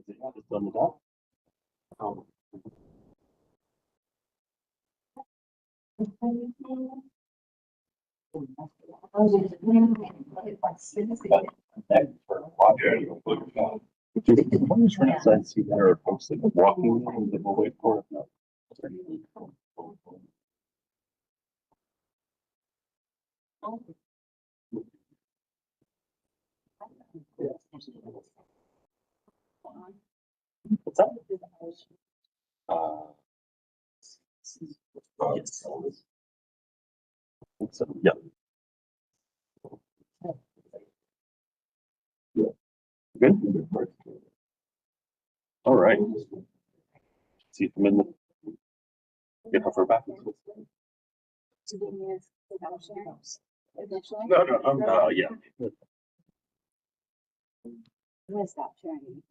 Just on the top. I'm just trying to see there are folks that are walking in the way for it. What's that? Yes. So, yeah. Good. All right. See if I'm in the get her back. No, yeah. I'm gonna stop sharing.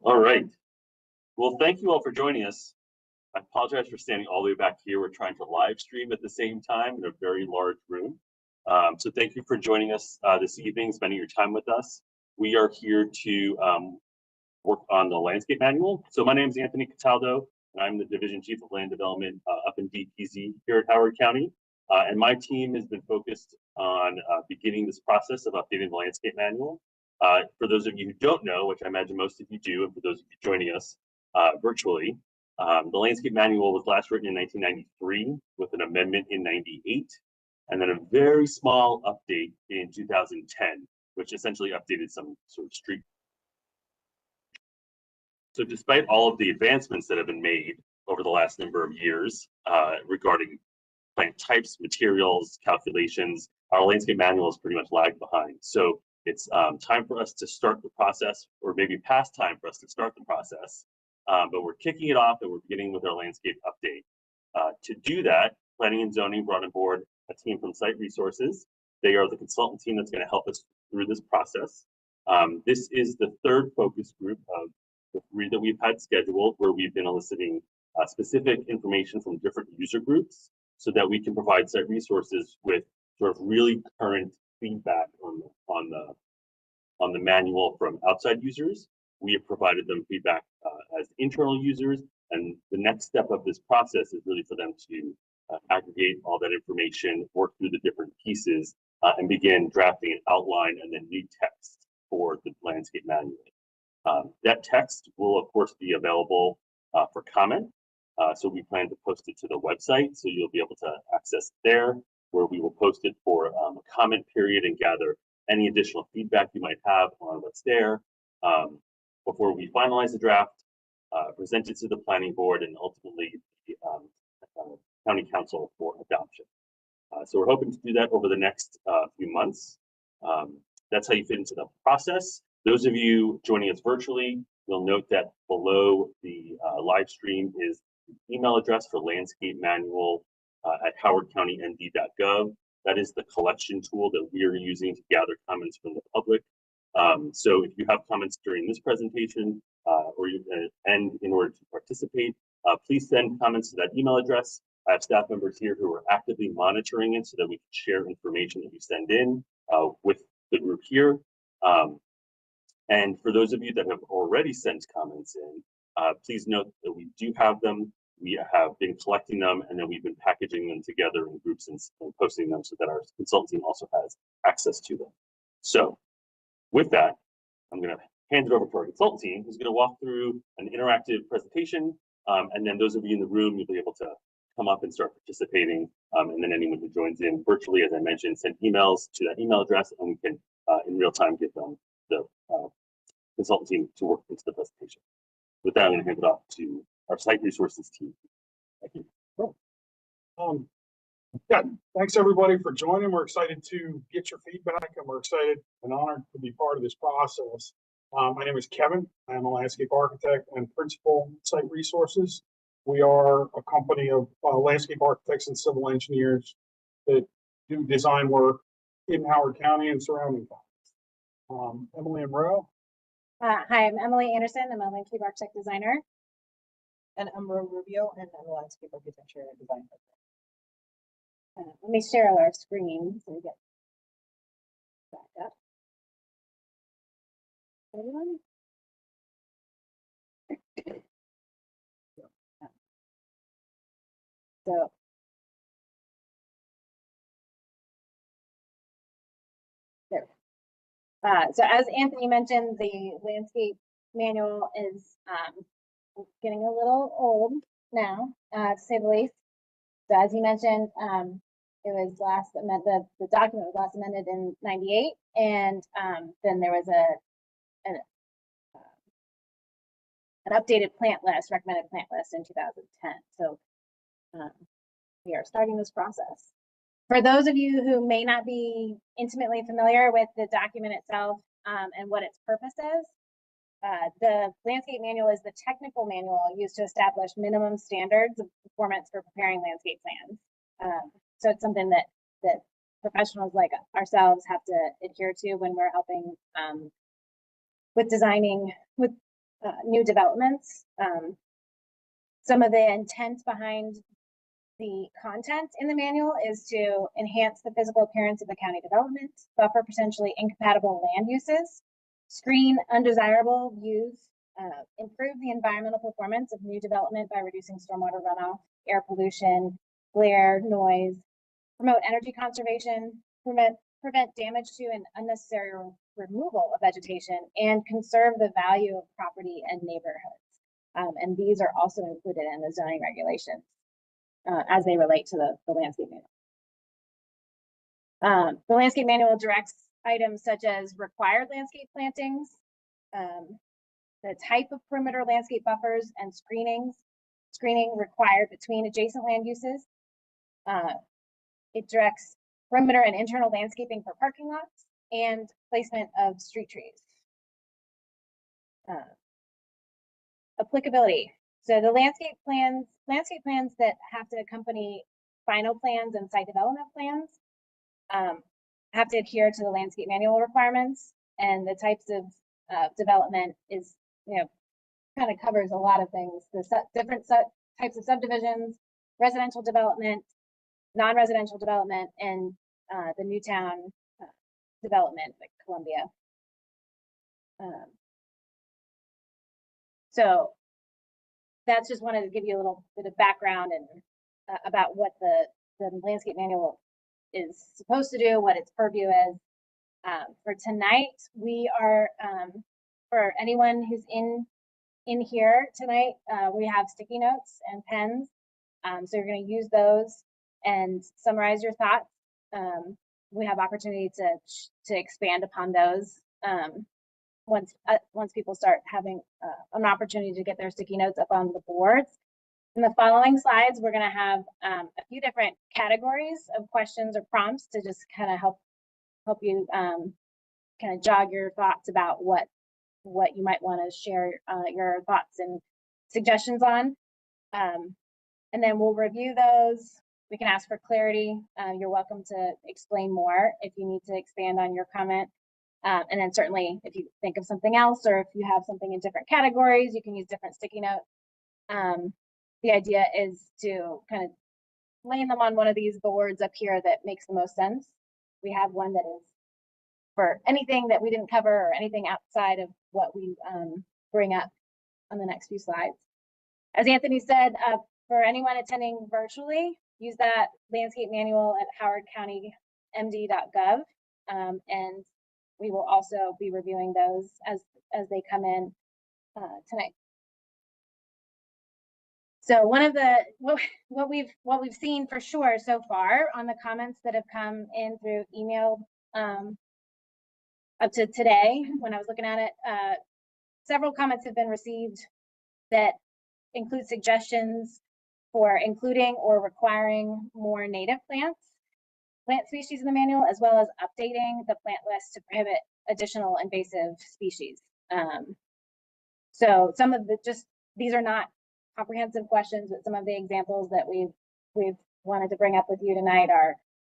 All right. Well, thank you all for joining us. I apologize for standing all the way back here. We're trying to live stream at the same time in a very large room. So thank you for joining us this evening, spending your time with us. We are here to work on the landscape manual. So my name is Anthony Cataldo, and I'm the Division Chief of Land Development up in DPZ here at Howard County. And my team has been focused on beginning this process of updating the landscape manual. For those of you who don't know, which I imagine most of you do, and for those of you joining us virtually, the landscape manual was last written in 1993 with an amendment in 98, and then a very small update in 2010, which essentially updated some sort of street. So despite all of the advancements that have been made over the last number of years regarding plant types, materials, calculations, our landscape manual is pretty much lagged behind. So it's time for us to start the process, or maybe past time for us to start the process. But we're kicking it off and we're beginning with our landscape update. To do that, Planning and Zoning brought on board a team from Site Resources. They are the consultant team that's going to help us through this process. This is the third focus group of the 3 that we've had scheduled, where we've been eliciting specific information from different user groups so that we can provide Site Resources with sort of really current feedback on the manual from outside users. We have provided them feedback as internal users, and the next step of this process is really for them to aggregate all that information, work through the different pieces, and begin drafting an outline and then new text for the landscape manual. That text will, of course, be available for comment. So we plan to post it to the website, so you'll be able to access it there, where we will post it for a comment period and gather any additional feedback you might have on what's there before we finalize the draft, present it to the planning board, and ultimately the county council for adoption. So we're hoping to do that over the next few months. That's how you fit into the process. Those of you joining us virtually, you'll note that below the live stream is the email address for landscape manual at howardcountynd.gov. That is the collection tool that we are using to gather comments from the public. So if you have comments during this presentation and in order to participate, please send comments to that email address. I have staff members here who are actively monitoring it so that we can share information that you send in with the group here. And for those of you that have already sent comments in, please note that we do have them. We have been collecting them, and then we've been packaging them together in groups and posting them so that our consultant team also has access to them. So with that, I'm going to hand it over to our consultant team, who's going to walk through an interactive presentation. And then those of you in the room, you'll be able to come up and start participating. And then anyone who joins in virtually, as I mentioned, send emails to that email address, and we can in real time give them the consultant team to work into the presentation. With that, I'm going to hand it off to our Site Resources team. Thank you. Cool. Yeah, thanks everybody for joining. We're excited to get your feedback, and we're excited and honored to be part of this process. My name is Kevin. I am a landscape architect and principal at Site Resources. We are a company of landscape architects and civil engineers that do design work in Howard County and surrounding counties. Emily and Roe. Hi, I'm Emily Anderson. I'm a landscape architect designer. And I'm Ro Rubio, and I'm a landscape architecture and design. Let me share our screen so we get Everyone? So. There. So as Anthony mentioned, the landscape manual is getting a little old now, to say the least. So as you mentioned, it was last amended, the document was last amended in '98, and then there was an updated plant list, recommended plant list in 2010. So we are starting this process. For those of you who may not be intimately familiar with the document itself and what its purpose is, the landscape manual is the technical manual used to establish minimum standards of performance for preparing landscape plans. So it's something that professionals like ourselves have to adhere to when we're helping with designing with new developments. Some of the intent behind the content in the manual is to enhance the physical appearance of the county development, buffer potentially incompatible land uses, screen undesirable views, improve the environmental performance of new development by reducing stormwater runoff, air pollution, glare, noise, promote energy conservation, prevent damage to and unnecessary removal of vegetation, and conserve the value of property and neighborhoods. And these are also included in the zoning regulations as they relate to the landscape manual. The landscape manual directs items such as required landscape plantings, the type of perimeter landscape buffers and screening required between adjacent land uses. It directs perimeter and internal landscaping for parking lots and placement of street trees. Applicability. So the landscape plans that have to accompany final plans and site development plans have to adhere to the landscape manual requirements, and the types of development is, kind of covers a lot of things. The different types of subdivisions, residential development, non-residential development, and the Newtown development, like Columbia. So that's just wanted to give you a little bit of background and about what the landscape manual is supposed to do, what its purview is. For tonight, we are, for anyone who's in here tonight, we have sticky notes and pens. So you're going to use those and summarize your thoughts. We have opportunity to expand upon those once people start having an opportunity to get their sticky notes up on the boards. In the following slides, we're going to have a few different categories of questions or prompts to just kind of help you kind of jog your thoughts about what you might want to share your thoughts and suggestions on. And then we'll review those. We can ask for clarity. You're welcome to explain more if you need to expand on your comment. And then certainly if you think of something else, or if you have something in different categories, you can use different sticky notes. The idea is to kind of lay them on one of these boards up here that makes the most sense. We have one that is for anything that we didn't cover or anything outside of what we bring up on the next few slides. As Anthony said, for anyone attending virtually, use that landscape manual at howardcountymd.gov. And we will also be reviewing those as they come in tonight. So one of the what we've seen for sure so far on the comments that have come in through email up to today, when I was looking at it, several comments have been received that include suggestions for including or requiring more native plant species in the manual, as well as updating the plant list to prohibit additional invasive species. So some of these are not comprehensive questions, but some of the examples that we've wanted to bring up with you tonight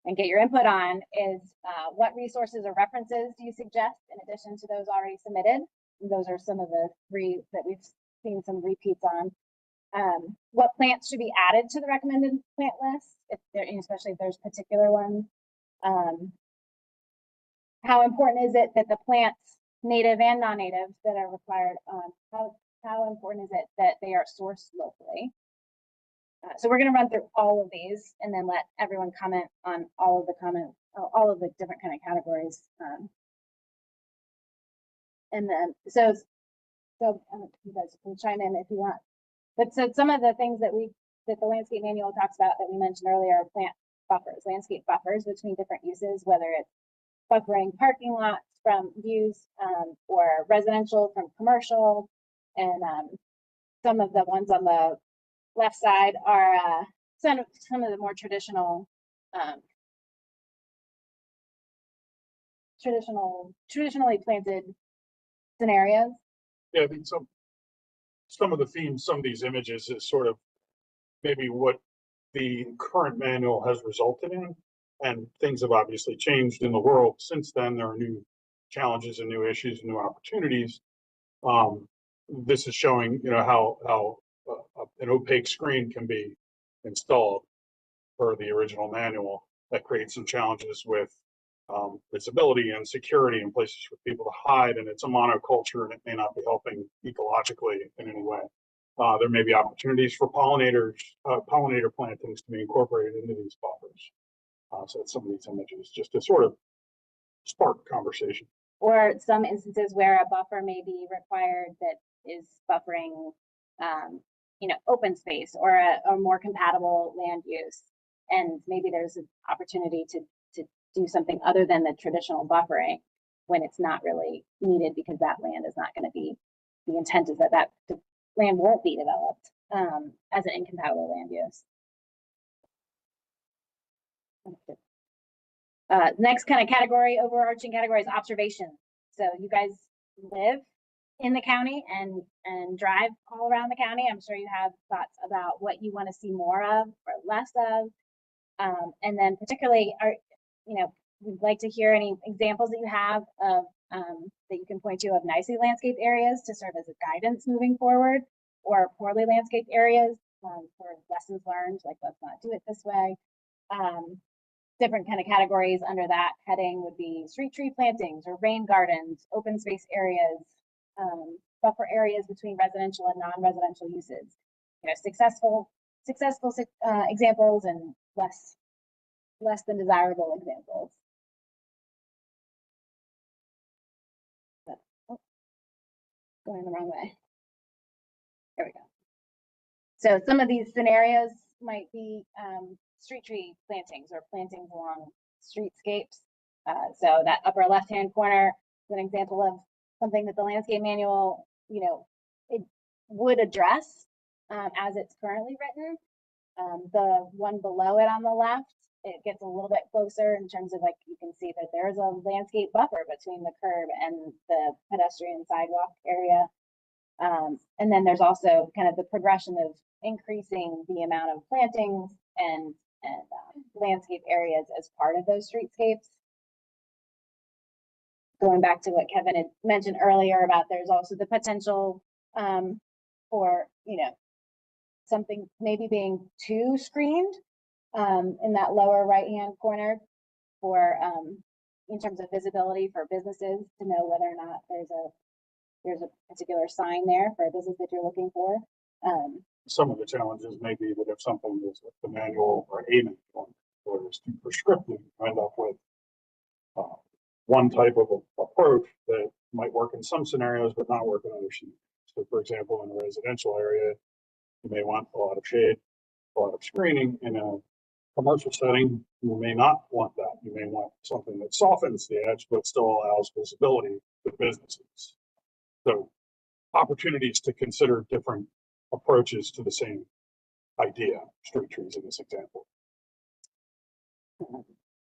and get your input on is what resources or references do you suggest in addition to those already submitted? And those are some of the 3 that we've seen some repeats on. What plants should be added to the recommended plant list, especially if there's particular ones. How important is it that the plants native and non-native that are required. How important is it that they are sourced locally? So we're going to run through all of these and then let everyone comment on all of the different kind of categories. And then, so you guys can chime in if you want. But so some of the things that the landscape manual talks about that we mentioned earlier are plant buffers, landscape buffers between different uses, whether it's buffering parking lots from views or residential from commercial. And some of the ones on the left side are some of the more traditionally planted scenarios. Yeah, I think some of the themes, some of these images is sort of maybe what the current manual has resulted in. And things have obviously changed in the world since then. There are new challenges and new issues and new opportunities. This is showing, how an opaque screen can be installed per the original manual. That creates some challenges with visibility and security and places for people to hide. And it's a monoculture and it may not be helping ecologically in any way. There may be opportunities for pollinator plantings to be incorporated into these buffers. So it's some of these images just to sort of spark conversation. Or some instances where a buffer may be required that is buffering, open space or a more compatible land use. And maybe there's an opportunity to do something other than the traditional buffering when it's not really needed because that land is not going to be, the intent is that the land won't be developed as an incompatible land use. Next kind of category, overarching category is observation. So you guys live in the county and drive all around the county. I'm sure you have thoughts about what you want to see more of or less of. And then particularly we'd like to hear any examples that you have of that you can point to of nicely landscaped areas to serve as a guidance moving forward, or poorly landscaped areas for lessons learned, like let's not do it this way. Different kind of categories under that heading would be street tree plantings or rain gardens, open space areas, buffer areas between residential and non-residential uses. Successful examples and less than desirable examples. Going the wrong way. There we go. So some of these scenarios might be street tree plantings or plantings along streetscapes. So that upper left-hand corner is an example of something that the landscape manual, it would address as it's currently written. The one below it on the left, it gets a little bit closer in terms of you can see that there's a landscape buffer between the curb and the pedestrian sidewalk area. And then there's also kind of the progression of increasing the amount of plantings and landscape areas as part of those streetscapes. Going back to what Kevin had mentioned earlier about there's also the potential for, something maybe being too screened in that lower right-hand corner for in terms of visibility for businesses to know whether or not there's a particular sign there for a business that you're looking for. Some of the challenges may be that if something is the manual or a manual or is too prescriptive, you end up with one type of approach that might work in some scenarios but not work in other scenarios. So for example, in a residential area, you may want a lot of shade, a lot of screening. In a commercial setting, you may not want that. You may want something that softens the edge but still allows visibility to businesses. So opportunities to consider different approaches to the same idea, street trees in this example.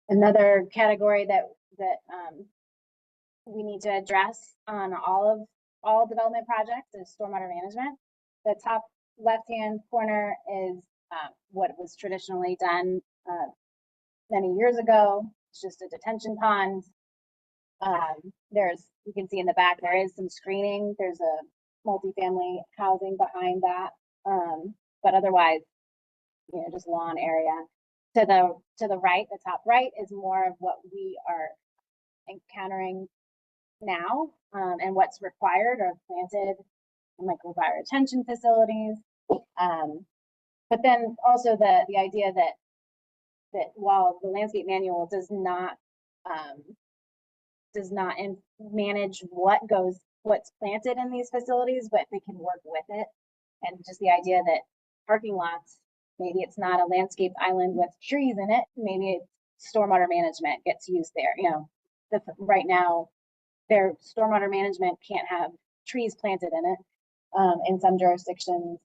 Another category that we need to address on all development projects is stormwater management. The top left-hand corner is what was traditionally done many years ago. It's just a detention pond. You can see in the back, there is some screening. There's a multifamily housing behind that. But otherwise, just lawn area. To the right, the top right is more of what we are encountering now, and what's required or planted in like retention facilities. But then also the idea that while the landscape manual does not manage what's planted in these facilities, but we can work with it. And just the idea that parking lots, maybe it's not a landscape island with trees in it, maybe it's stormwater management gets used there. You know, right now, their stormwater management can't have trees planted in it in some jurisdictions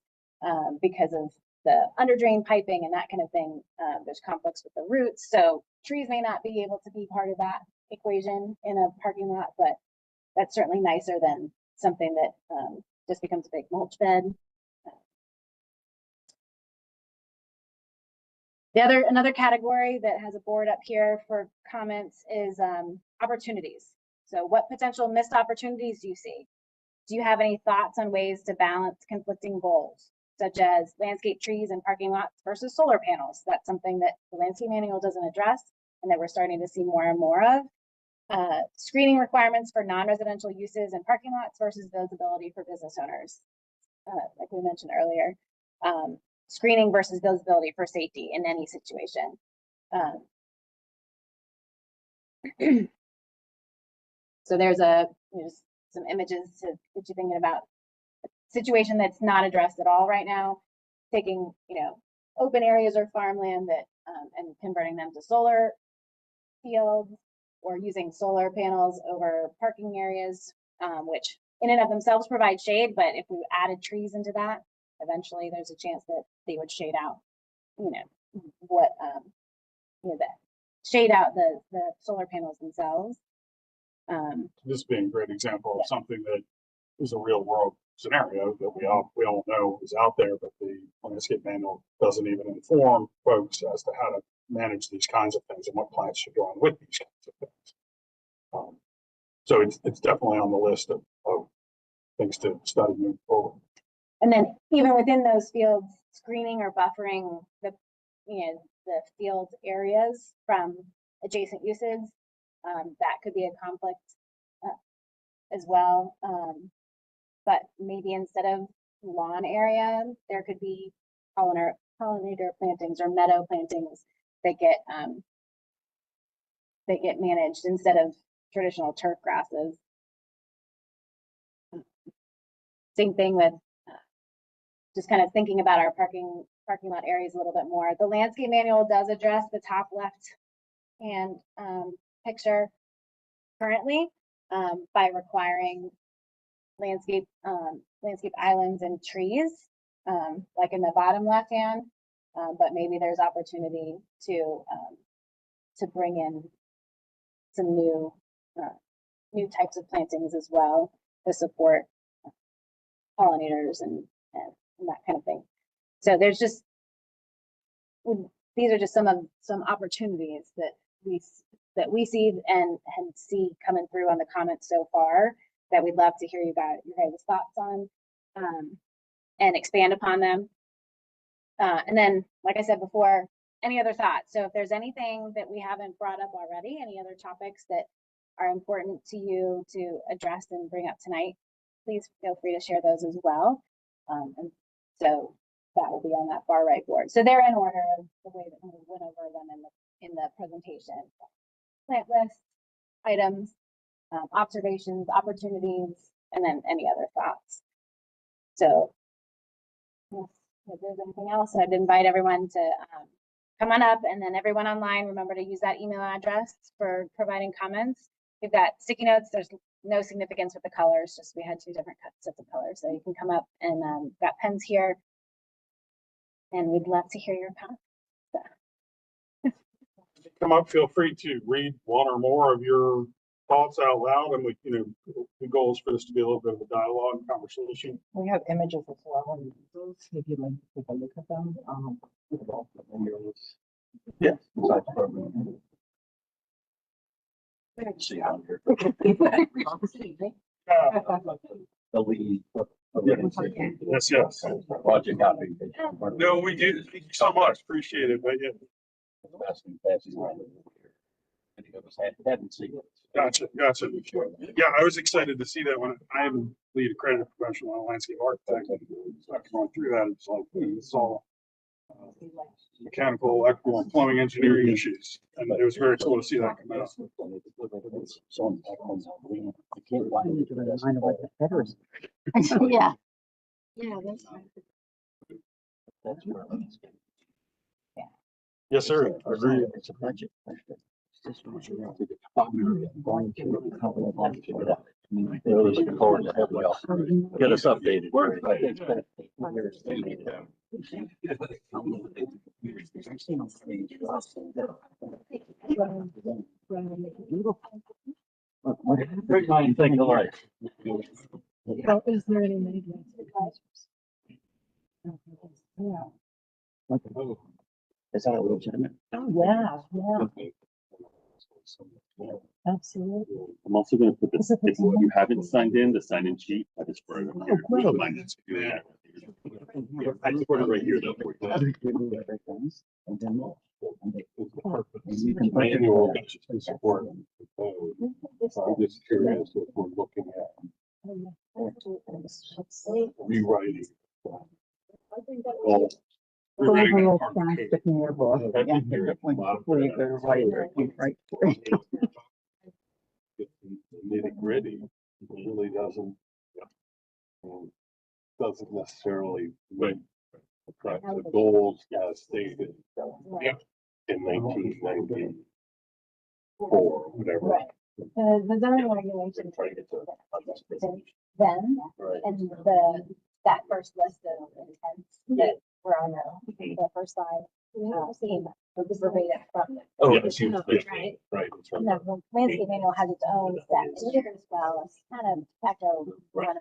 because of the under drain piping and that kind of thing. There's conflicts with the roots, so trees may not be able to be part of that equation in a parking lot, but that's certainly nicer than something that just becomes a big mulch bed. Another category that has a board up here for comments is opportunities. So what potential missed opportunities do you see? Do you have any thoughts on ways to balance conflicting goals, such as landscape trees and parking lots versus solar panels? That's something that the landscape manual doesn't address and that we're starting to see more and more of. Screening requirements for non-residential uses and parking lots versus visibility for business owners, like we mentioned earlier. Screening versus visibility for safety in any situation. So there's some images to get you thinking about a situation that's not addressed at all right now, taking open areas or farmland that and converting them to solar fields, or using solar panels over parking areas, which in and of themselves provide shade, but if we added trees into that, eventually there's a chance that they would shade out, shade out the solar panels themselves. This being a great example of something that is a real world scenario that we all know is out there, but the landscape manual doesn't even inform folks as to how to manage these kinds of things and what plants should go on with these kinds of things. So it's definitely on the list of things to study moving forward. And then even within those fields, screening or buffering the field areas from adjacent uses, that could be a conflict as well. But maybe instead of lawn area, there could be pollinator plantings or meadow plantings that get managed instead of traditional turf grasses. Same thing with just kind of thinking about our parking lot areas a little bit more. The landscape manual does address the top left hand picture currently by requiring landscape islands and trees, like in the bottom left hand, but maybe there's opportunity to bring in some new types of plantings as well to support pollinators and that kind of thing. So there's just, these are just some opportunities that we see and see coming through on the comments so far that we'd love to hear your guys' thoughts on and expand upon them. And then, like I said before, any other thoughts? So if there's anything that we haven't brought up already, any other topics that are important to you to address and bring up tonight, please feel free to share those as well. And so that will be on that far right board. So they're in order of the way that we went over them in the presentation. Plant list, items, observations, opportunities, and then any other thoughts. So if there's anything else, I'd invite everyone to come on up, and then everyone online, remember to use that email address for providing comments. We've got sticky notes. There's no significance with the colors, just we had two different sets of colors. So you can come up and got pens here, and we'd love to hear your comments. Come up, feel free to read one or more of your thoughts out loud, and the goal is for this to be a little bit of a dialogue and conversation. We have images as well, and if you'd like to take a look at them. Yes. See how here. The lead. Yes. Project copy. No, we do. Thank you so much. Appreciate it. But yeah. Hadn't seen it. Gotcha. Yeah, I was excited to see that when I am lead accredited professional and landscape architect. After going through that, it's like, it's all mechanical, electrical, and plumbing engineering issues. And it was very cool to see that come out. Yeah. Yeah, that's fine. Yes, sir. Agreed. It's a budget question. It's just what you have to do. Going to cover it all together. Really looking forward to having y'all get us updated. I think that there's- Great mind, think alike. Well, is there any maintenance advisors? Yeah. Is that legitimate? Oh, yeah, absolutely. I'm also gonna put this, if you haven't signed in, the sign in sheet, I just brought it up here. great. Don't mind us doing that. I just put it right here though. for you. You can Manual support. I'm just curious if we're looking at rewriting. Well, rewriting that Overall part of the code. plastic handbook. Yeah, when you go right there, you right for it. Nitty gritty really doesn't necessarily meet the goals as stated Yeah. in 1994, whatever. Right. The zoning regulations Trying to get to- then, Right. and that first list of intents that were on the first slide, came verbatim from. Oh, Yes, yeah. Right. Right. that's right. And the landscape manual has its own set as well, it's kind of echo one another.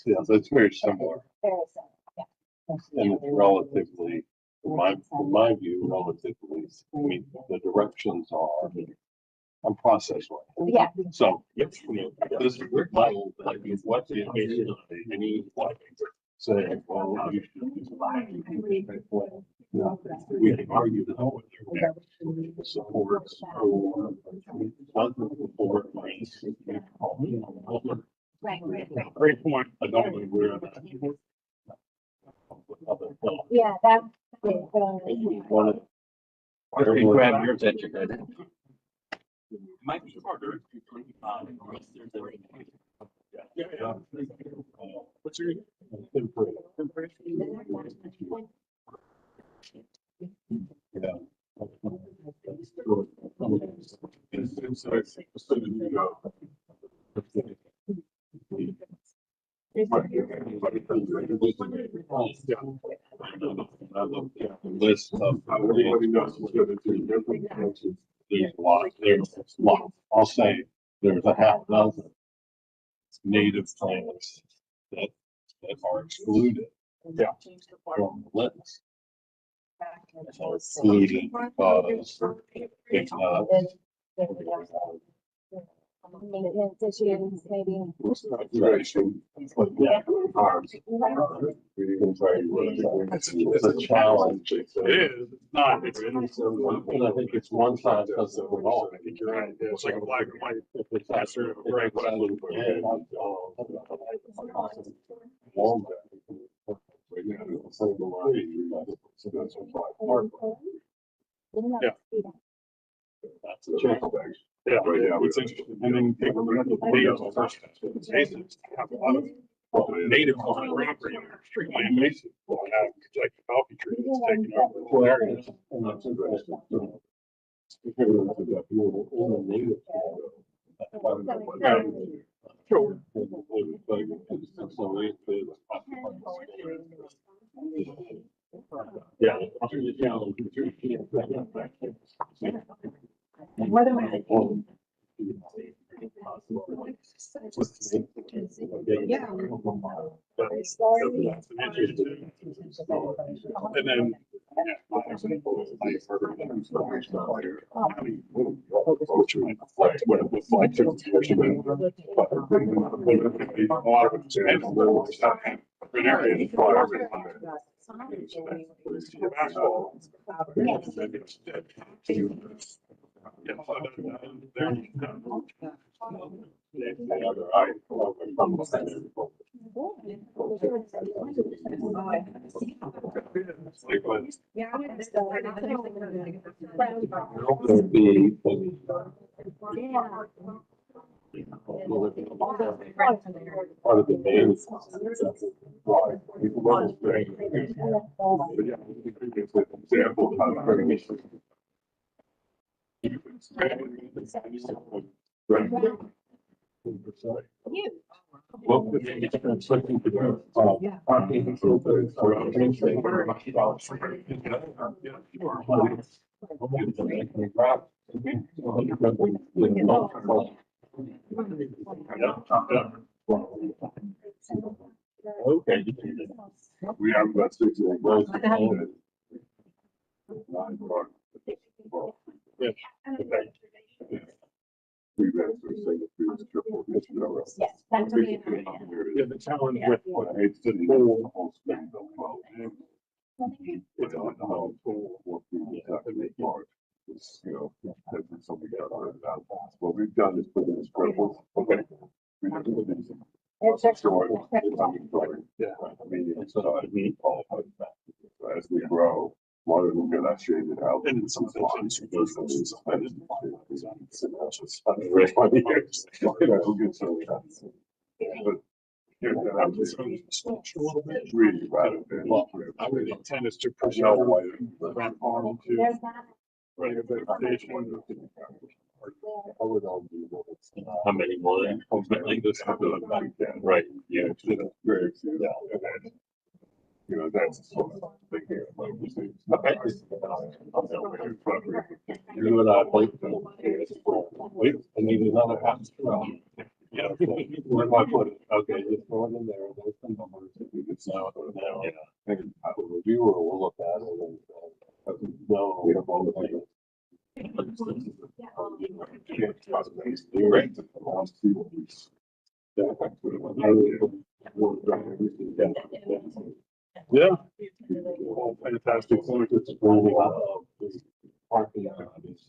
Yeah, that's very similar. Very similar, yeah. And it's relatively, from my view, relatively, I mean, the directions are on process way. Yeah, So Yep. this is my, like, what's the information on any, like, say, well, you should. We can argue that whether it supports or doesn't support. right, right. Great point. I don't know where. Yeah, that. One of. Okay, grab yours at your head. Might be harder. Yeah. What's your? Yeah. List of. Everybody knows what's going to do different places. There's a lot. I'll say there's a half dozen native plants that are excluded. Yeah. From the list. So excluded because it's not. Maintenance issues, maybe. Conservation, but yeah, it's a challenge. It is, it's not, it's. And I think it's one size doesn't fit all. I think you're right, it's like a black and white. If it's not sort of right, but I would put it on. Yeah. That's a change. Yeah, it's interesting. And then take a look at the videos first. Cases have a lot of native on the property in their street land basin. Have Kentucky coffee trees taking over the whole area. And that's interesting. Because of that, you're in a native. Sure. Yeah. What am I? Yeah. And then. Which might reflect what it looks like to the a lot of it is an area. Asphalt. Yes. Part of the main. Why people love it. But yeah, it's an example of how to bring it. Right. Well, it's something to do. Parking improvements for our things. Okay. We have about 6 of those. Yeah. Okay. We've got to say that it's triple. Yes. That's what we- Yeah, the challenge with what I hate to do. It's on the whole tool, what we have to make hard. It's, you know, that's something that about. What we've done is put in this purple. Okay. We have to put in some. Short, it's unemployed. Yeah, I mean, it's we all as we grow, water will get that shaded out. And some things goes from this. Really bad. Well, I would intend is to push out the ramp farm to There's that. vegetation. How many more than? Ultimately, this happened like that. Right. Yeah, it's very, yeah. You know, that's sort of thing here. Okay. You and I both. Wait, I need another half. Yeah. Where do I put it? Okay, just throw it in there. There's some numbers. If you could now, now. And the reviewer will look at it and, no, we have all the things. Yeah. All fantastic point. It's really, this parking lot is,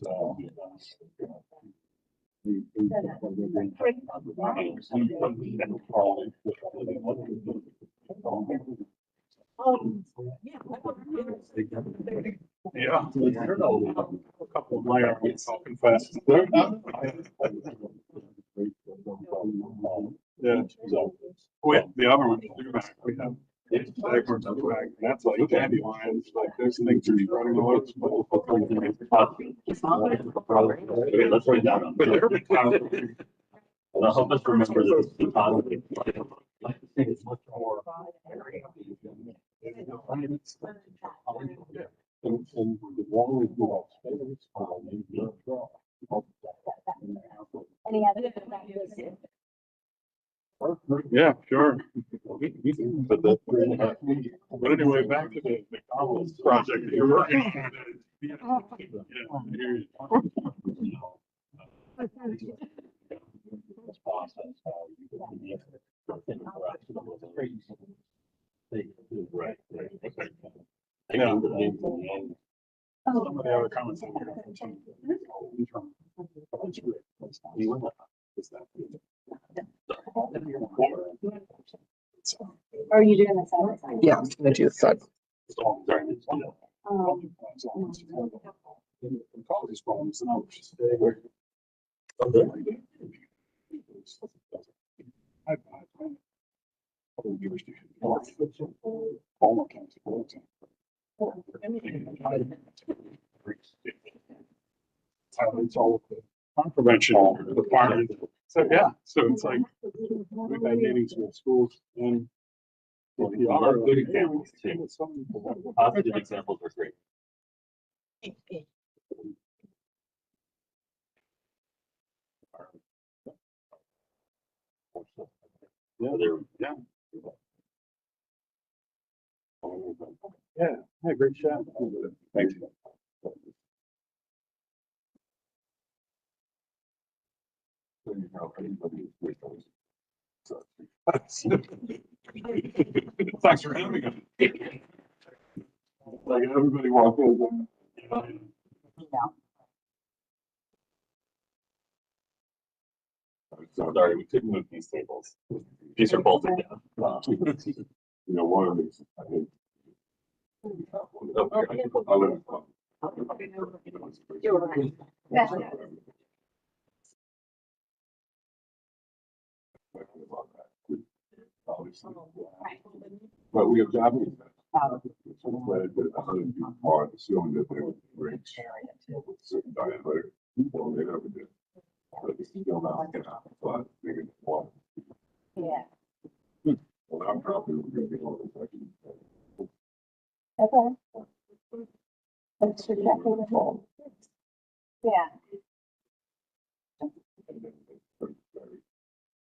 Yeah. A couple of my arguments, I'll confess. Yeah. Well, the other one, we have. That's like dandelions, like those things are running all over. Okay, let's write that up. But they're. I'll help us remember this. Economy. It's much more. And the one we do our space, maybe. Any other? Yeah, sure. But that's 3.5 weeks. But anyway, back to the McDonald's project that you're working on. Yeah, I hear you. Right, right. Okay. Yeah. Oh. Some of the other comments. that we're Are you doing this side by side? Yeah, I'm gonna do the side. Call these problems and I'll just stay It's all harm prevention requirements. So, yeah, so it's like, we've had meetings with schools and. Good examples too. Positive examples are great. Yeah, yeah. Yeah, great job. Thank you. Thanks for having us. Like everybody walked in. Sorry, we couldn't move these tables. These are bolted down. You know, one of these, I think. I'll let it go. But we have Japanese. So glad that 100 feet apart, assuming that they would reach certain diameter. Well, they never did. But it's still not gonna happen, but they can walk. Yeah. Well, I'm probably gonna be on the second. Okay. That's exactly the whole. Yeah.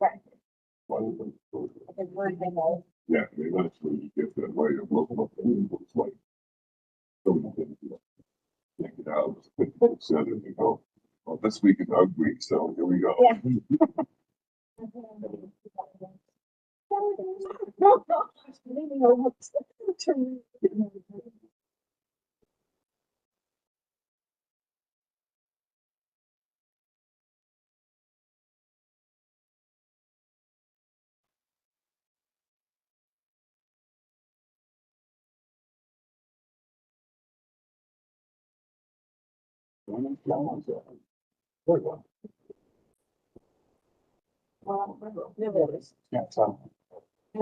Right. Because we're the most. Yeah, I mean, that's when you get that way of looking up and it looks like. Something that, you know, check it out, 50% and you go, well, this week is ugly, so here we go. Yeah. Yeah, so. I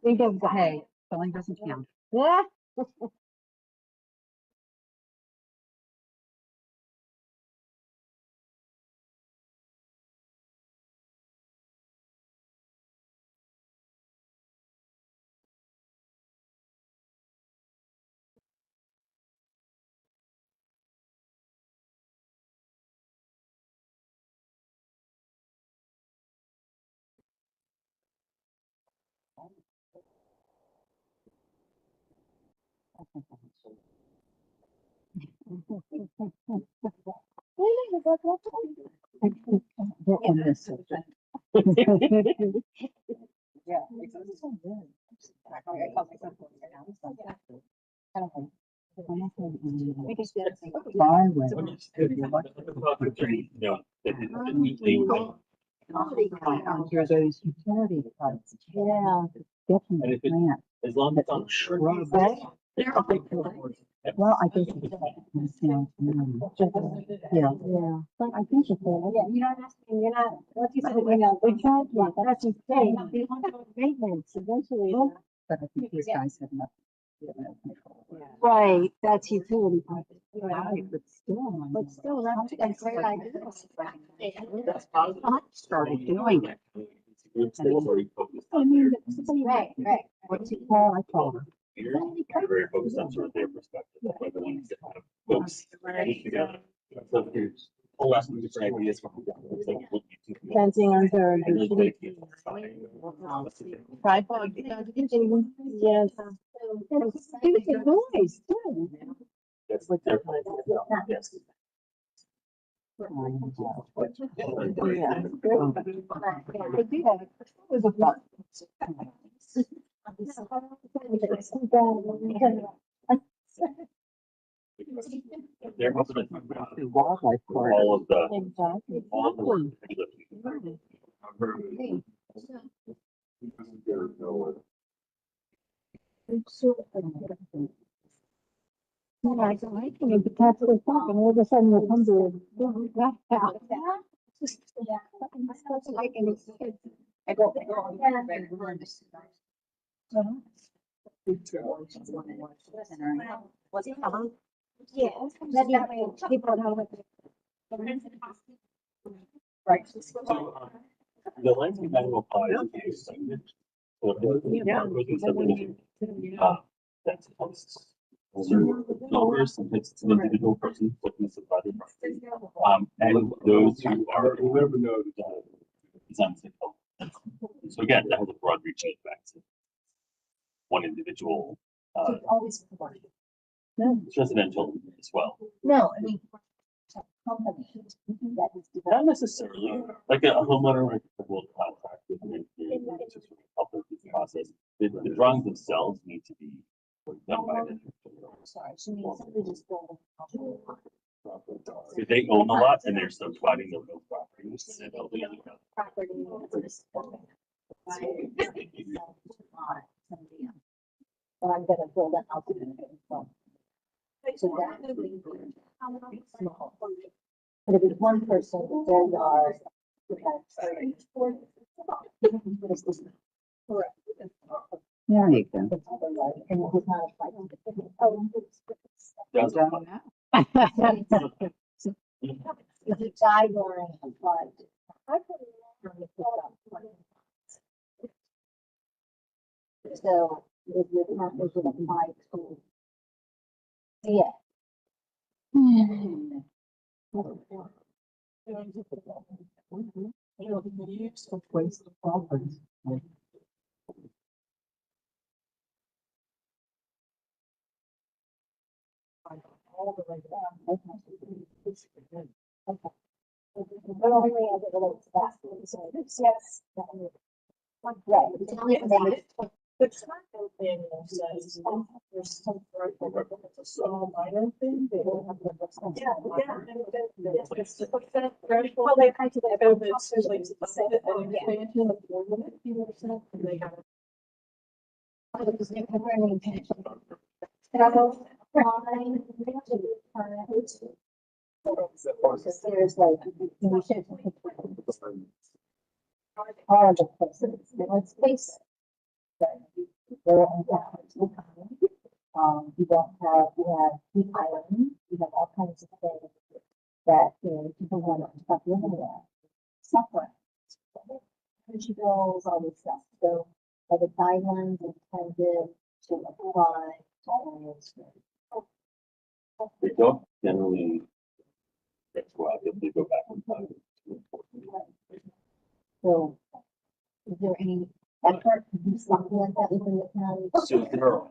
think of, hey, spelling doesn't count. Yeah. On this subject. Yeah. Here those utility funds. Yeah. Definitely plant. As long as it's on Shrub. Yeah. Well, I think. Yeah. Yeah. But I think it's. Yeah, you're not asking, you're not, once you said, you know, Exactly, that's just saying. Maintenance eventually. But I think these guys have enough. Right, that's utility. Right, but still. But still, that's a great idea. I started doing it. I mean, right, right. What's it called? I told her. Very focused on sort of their perspective, like the ones that have folks. So here's a whole lot of different ideas from. Fencing under. Tripod. Yes. Stupid boys too. That's what they're. Yes. Was a fun. They're ultimately Wildlife park. all of the. Exactly. All of the work. I've heard it. There's no one. Yeah, I don't like it, but that's the thing, and all of a sudden you come to that house. I go. Was it covered? Yeah, that way people know what. Right. So, the landscape manual applies if you segment. So if it's- Yeah. within subdivision, that's hosts. Developers, sometimes it's an individual person looking to subdivide their property. And those who are design cycle. So again, that has a broad reaching effect. One individual, It's always one. it's residential as well. No, I mean, company that is Not necessarily, like a homeowner, like a will contract with an engineer to sort of help with this process. The drawings themselves need to be done by the. sorry, she means somebody just build If they own a lot and they're subdividing their real properties, then they'll be. property. But I'm gonna build a house. So that would be small. But if it's one person, their yard. Correct. There you go. And it's not a fight. Does It's a guideline, but. So if you're not, is it applied to? Yeah. But only as it relates to that. Yes. Right. It's only for that. The track manual says, there's some, it's a small minor thing, they don't have the. Well, they kind of, about this, there's like, an expansion of 4 minutes, and they have. There's like, you should. Horrible places, let's face it. They're on that. You don't have, you have the island, you have all kinds of things that, you know, people want to stop living there. Suffering. Energy bills, all this stuff, so are the guidelines intended to apply to all those? They don't generally retroactively go back in time. So, is there any effort to do something like that within the county? So there are.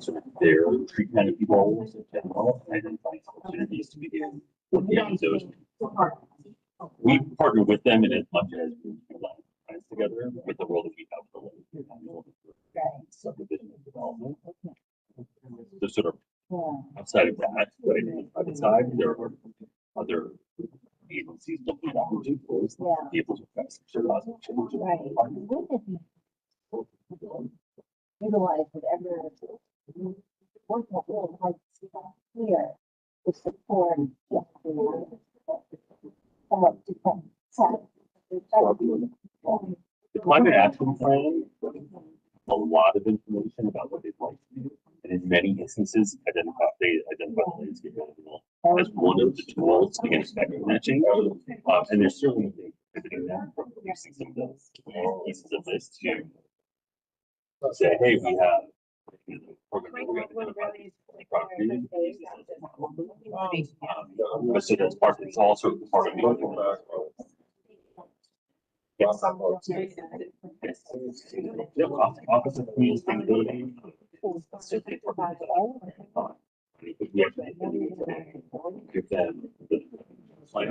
So there are 3 kind of people in general, identifying opportunities to begin looking at those. We partner with them in as much as we design plans together with the role that we have for subdivision and development. So sort of Yeah. outside of that, right, on the private side, there are other agencies looking at opportunities, Yeah. be able to affect some positive change. Right. Wouldn't it be utilize whatever work that really hard here to support somewhat different set. The climate action plan, a lot of information about what they'd like to do. And in many instances, identify the landscape management as one of the tools to begin expecting that change. And there's certainly visiting that from using some of those pieces of this to say, hey, we have program that we're going to identify so that's part, it's also part of the. Yes. Yes. Office of Community Sustainability. We actually give them the slide.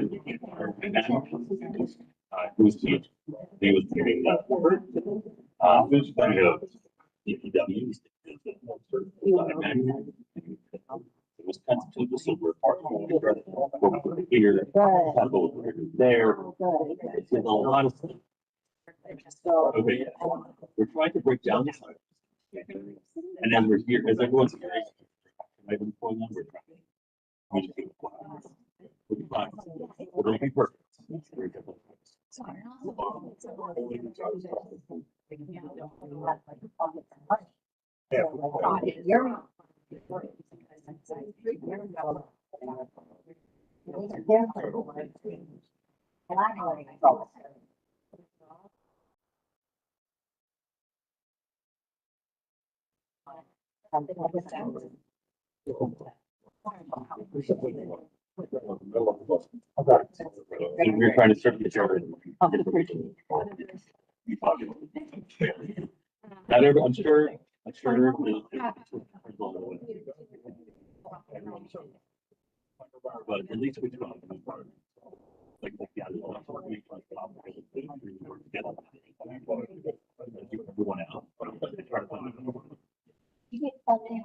Who's he? He was giving that word. You know, DPW. It was kind of two, so we're part of here, there. It's a lot of stuff. Okay, yeah. We're trying to break down this. And then we're here, as everyone's here. I've been pulling on, we're trying to communicate. We'll be fine. It'll be perfect. It's very difficult. something like that. And we're trying to serve the children. Not every, I'm sure. But at least we do. Like, yeah, we want out. You get something.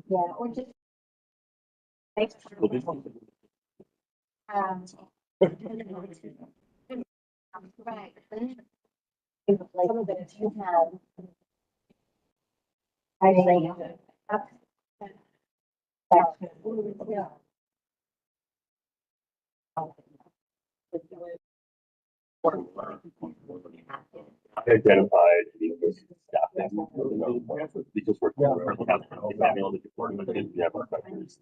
Yeah, or just. Right. Like, some of it you have. I say. Yeah. Identified the staff because we're currently have manual department and we have our factors.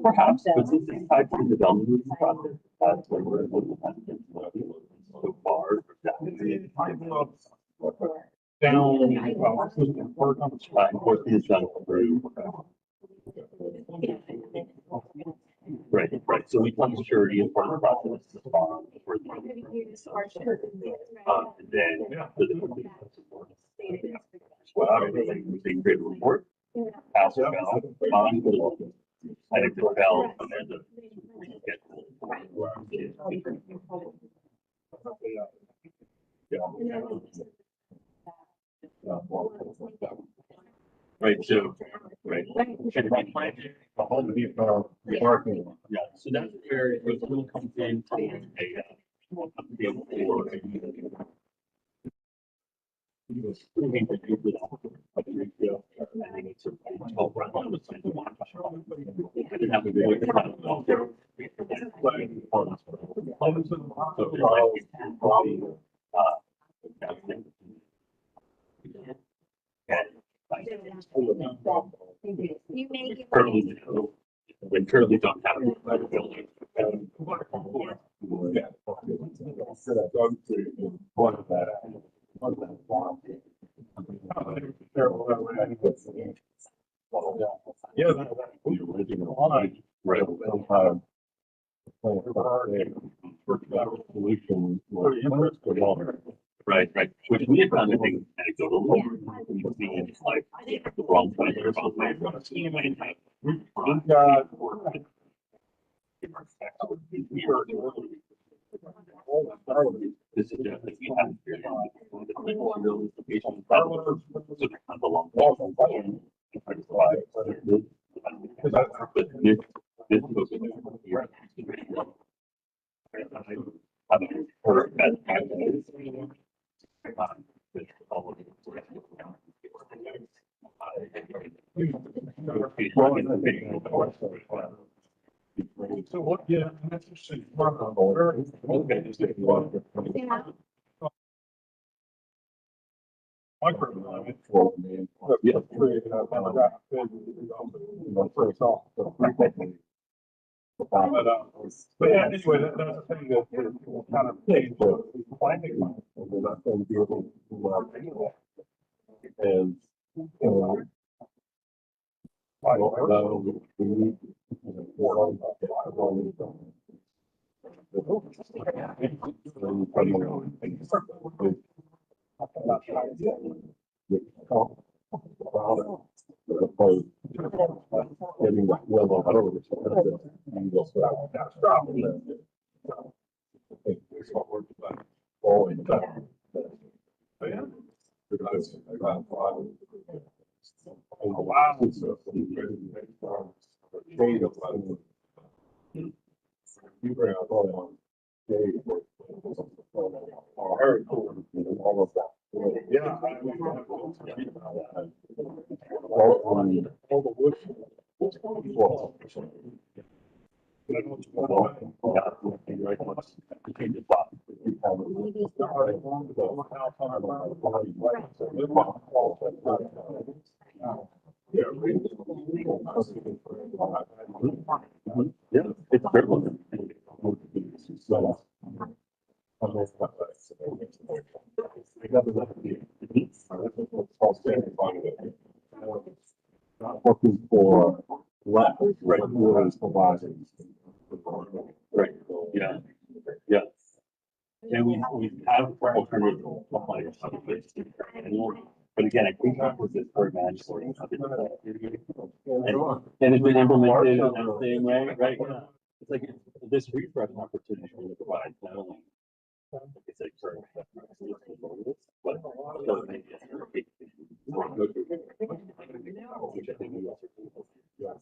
Perhaps, but since it's tied to the development process, that's where we're looking at it so far. Enforcement is done through. Right. So we plan security as part of the process. And then. Well, they create a report, pass it out, bond, and if it fell, and then the. Right, so, right. Yeah, so that's where it will come in. When currently don't have a building. Yeah. Right. Which we had found, I think, anecdotal. We've seen like the wrong place or wrong way from a scheme and have. This is just if you have the patient problem, so they have a long. But this book is here. I haven't heard that. So what, yeah, that's interesting. But yeah, anyway, that's the thing that kind of changed. And, I don't know, we need. Getting well over oh, wow. Very cool. All of that. Yeah. All the wood. Yeah, it's Not looking for less, right, what is providing. Right, yeah, yeah. And we have alternative suppliers, but again, I think that was this very mandatory. And it's been implemented in the same way, right? Yeah. It's like this refresh opportunity really provides not only, like I said, current customers, but also maybe which I think we also do. Yeah.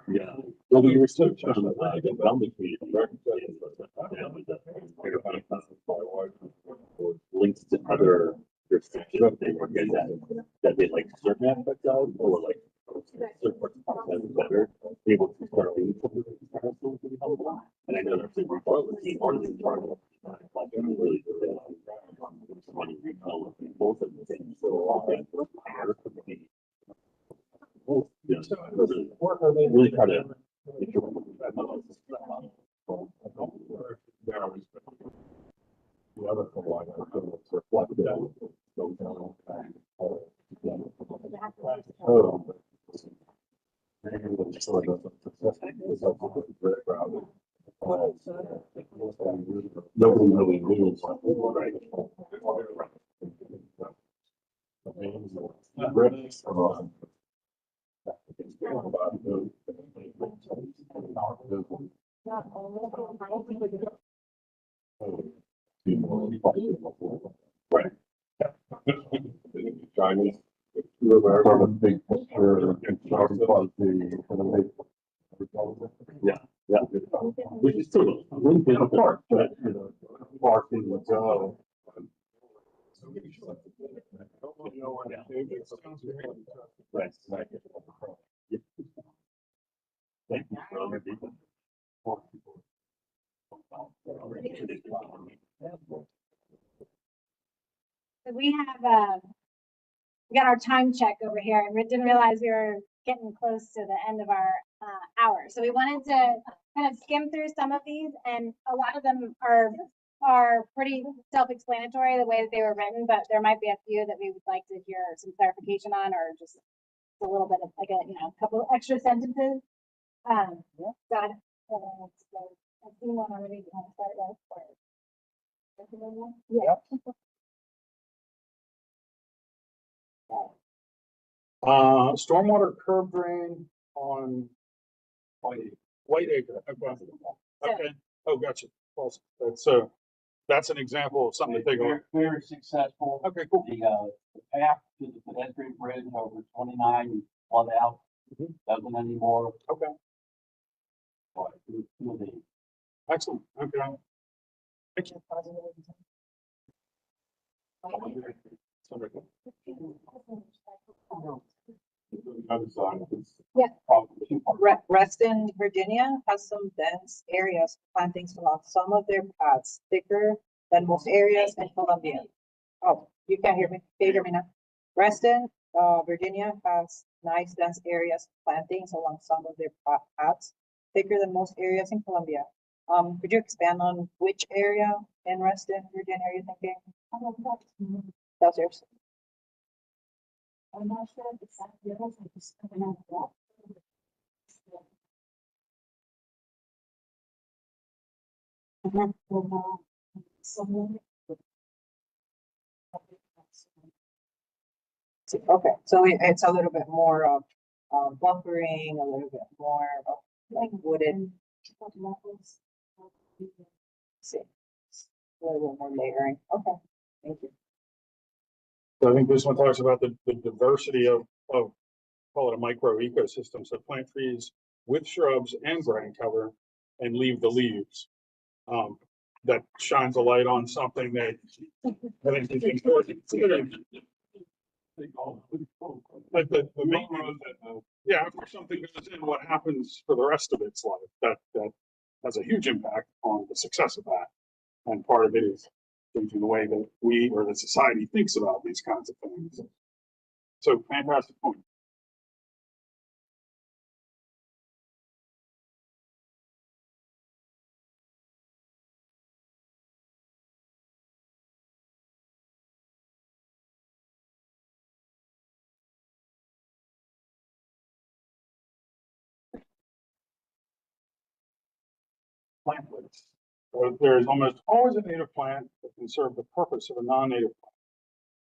Yeah. Well, we researched on the development community. Links to other jurisdictions they work in that they like certain aspects of, or like certain parts of the better, able to start doing something really helpful. And I know there's a report team or the part of like really money recall both of the things. So really try to make sure the other provider is reflected. Nobody really knew. Right. Chinese. From a big picture, yeah, yeah. Which is still a little bit apart, but you know, parking would go. right, right. Yeah. Thank you for all your people. So we got our time check over here and we didn't realize we were getting close to the end of our hour. So we wanted to kind of skim through some of these, and a lot of them are pretty self-explanatory the way that they were written, but there might be a few that we would like to hear some clarification on, or just a little bit of like a couple extra sentences. God, I've seen one already. Do you want to start with? Yeah. Stormwater curb drain on Whiteacre. Okay. Oh, gotcha. Awesome. That's an example of something to take a look. Very successful. Okay, cool. The path to the pedestrian bridge over 29 is flood out. Doesn't anymore. Okay. But it will be. Excellent. Okay. Thank you. Reston, Virginia has some dense areas, plantings along some of their paths thicker than most areas in Columbia. Oh, you can't hear me. Can you hear me now? Reston, Virginia has nice dense areas, plantings along some of their paths thicker than most areas in Columbia. Could you expand on which area in Reston, Virginia are you thinking? That's yours. I'm not sure if it's that different, I just coming out of that. Okay, so it's a little bit more of buffering, a little bit more of like wooded. See, a little bit more layering. Okay, thank you. So I think this one talks about the diversity of call it a micro ecosystem. So plant trees with shrubs and ground cover and leave the leaves. That shines a light on something that I think is important. Like the main road that, yeah, after something goes in, what happens for the rest of its life? That has a huge impact on the success of that. And part of it is changing the way that we or the society thinks about these kinds of things. So fantastic point. Plant lists. So there is almost always a native plant that can serve the purpose of a non-native plant.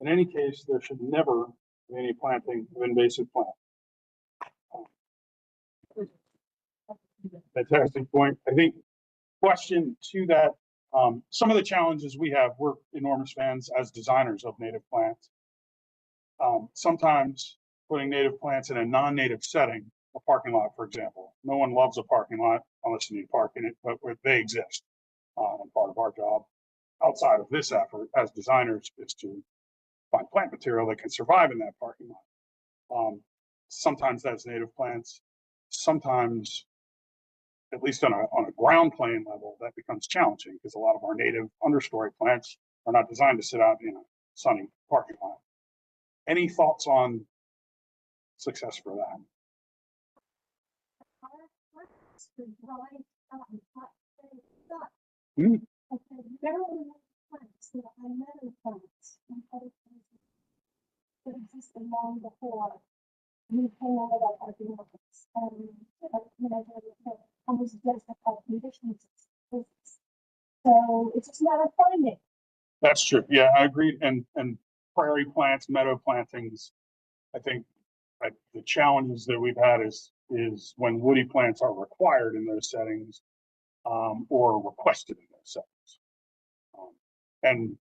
In any case, there should never be any planting of invasive plants. Fantastic point. I think question to that, some of the challenges we have, we're enormous fans as designers of native plants. Sometimes putting native plants in a non-native setting, a parking lot, for example. No one loves a parking lot unless you need to park in it, but they exist. And part of our job outside of this effort as designers is to find plant material that can survive in that parking lot. Sometimes that's native plants. Sometimes, at least on a ground plane level, that becomes challenging because a lot of our native understory plants are not designed to sit out in a sunny parking lot. Any thoughts on success for that? Hmm. That existed long before we came over that arguments and you know almost just about conditions. So it's just not a finding. That's true. Yeah, I agree. And prairie plants, meadow plantings, I think the challenges that we've had is when woody plants are required in those settings or requested in those settings. And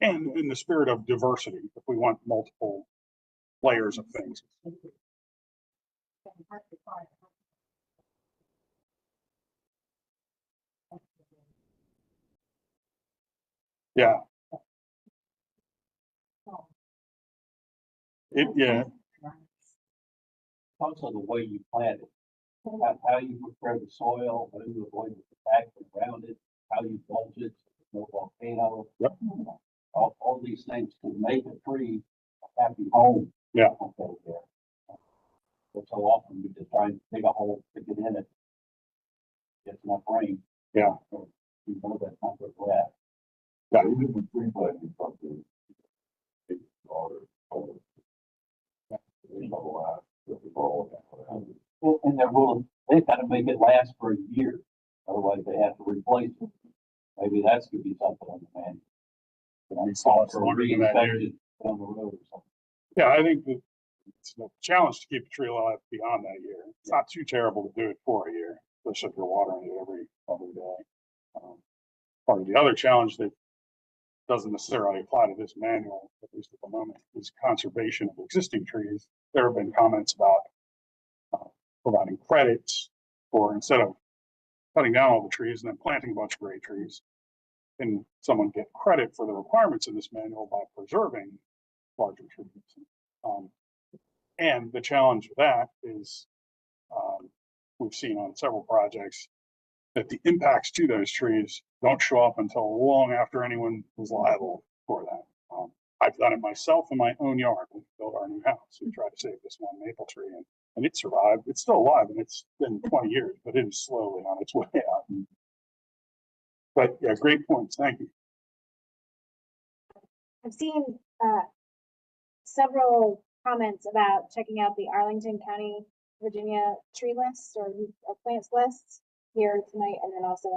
in the spirit of diversity, if we want multiple layers of things. Yeah. Yeah. Also the way you plant it, how you prepare the soil, how you avoid the compaction around it, how you mulch it, no volcano. Yep. All these things to make a tree a happy home. Yeah. Okay, there. But so often we just try and dig a hole, stick it in it, get enough rain. Yeah. So you know that's not what we're at. Yeah. Even with tree planting, something. And they've got to make it last for a year, otherwise they have to replace it. Maybe that's gonna be something on the man. Longer than that year. Down the road or something. Yeah, I think that it's a challenge to keep a tree alive beyond that year. It's not too terrible to do it for a year, especially if you're watering it every day. Part of the other challenge that doesn't necessarily apply to this manual, at least at the moment, is conservation of existing trees. There have been comments about providing credits for instead of cutting down all the trees and then planting a bunch of great trees. Can someone get credit for the requirements in this manual by preserving larger trees? And the challenge with that is we've seen on several projects that the impacts to those trees don't show up until long after anyone was liable for that. I've done it myself in my own yard when we built our new house. We tried to save this one maple tree and it survived. It's still alive and it's been 20 years, but it is slowly on its way out. But yeah, great points. Thank you. I've seen several comments about checking out the Arlington County, Virginia tree lists or plants lists here tonight, and then also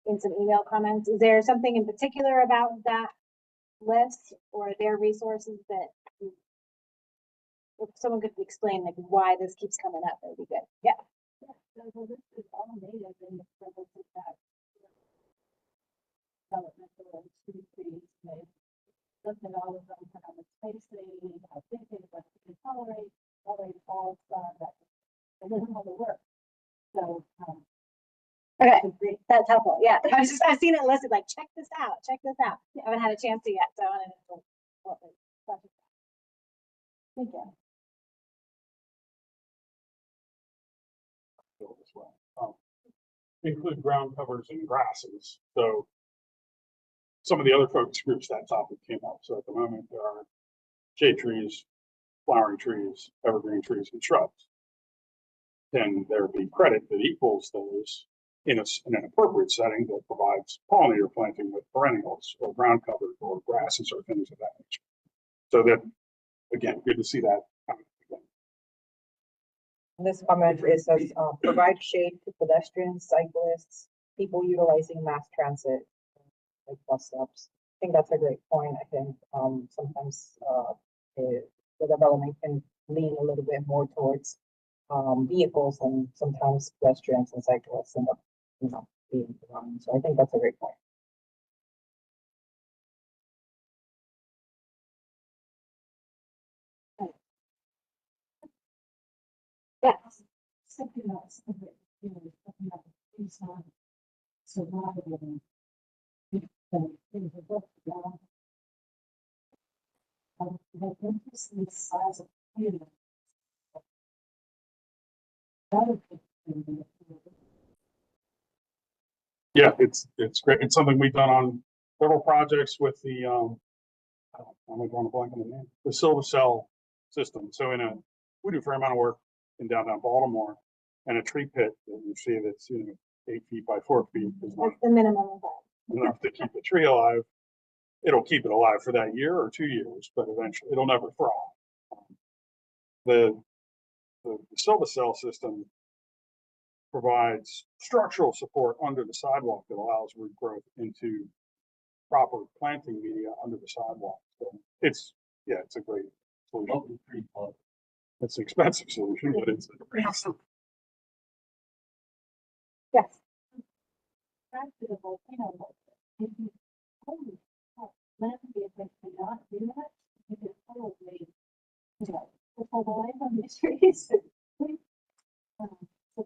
in some email comments. Is there something in particular about that list or their resources that if someone could explain like why this keeps coming up, that would be good. Yeah. So this is all native in the purpose of that developmental and tree trees. Look at all of them, how much space they need, how big they what they can tolerate, all that. And then how they work. So Okay, that's helpful. Yeah, I've seen it listed like check this out, check this out. I haven't had a chance to yet, so I wanted to know what was. Thank you. As well. Include ground covers and grasses. So some of the other focus groups, that topic came up. So at the moment, there are shade trees, flowering trees, evergreen trees, and shrubs. Then there would be credit that equals those in an appropriate setting that provides pollinator planting with perennials or ground cover or grasses or things of that nature. So that, again, good to see that coming again. This comment is says, provide shade to pedestrians, cyclists, people utilizing mass transit, like bus stops. I think that's a great point. I think, sometimes, the development can lean a little bit more towards, vehicles, and sometimes pedestrians and cyclists end up, being around. So I think that's a great point. Yes. Something else, you know, something else, it's not surviving. Things are both down. The interest in the size of the Yeah, it's great. It's something we've done on several projects with the, I'm drawing a blank on the name, the Silva Cell system. So we do a fair amount of work in downtown Baltimore, and a tree pit that you see that's, 8 feet by 4 feet is not That's the minimum of that. enough to keep a tree alive. It'll keep it alive for that year or 2 years, but eventually it'll never thrive. The Silva Cell system provides structural support under the sidewalk that allows root growth into proper planting media under the sidewalk. So it's a great solution. It's an expensive solution, but it's a great solution. Yes. back to the volcano. If you only land if they cannot do that, you can probably, pull the light on these trees. So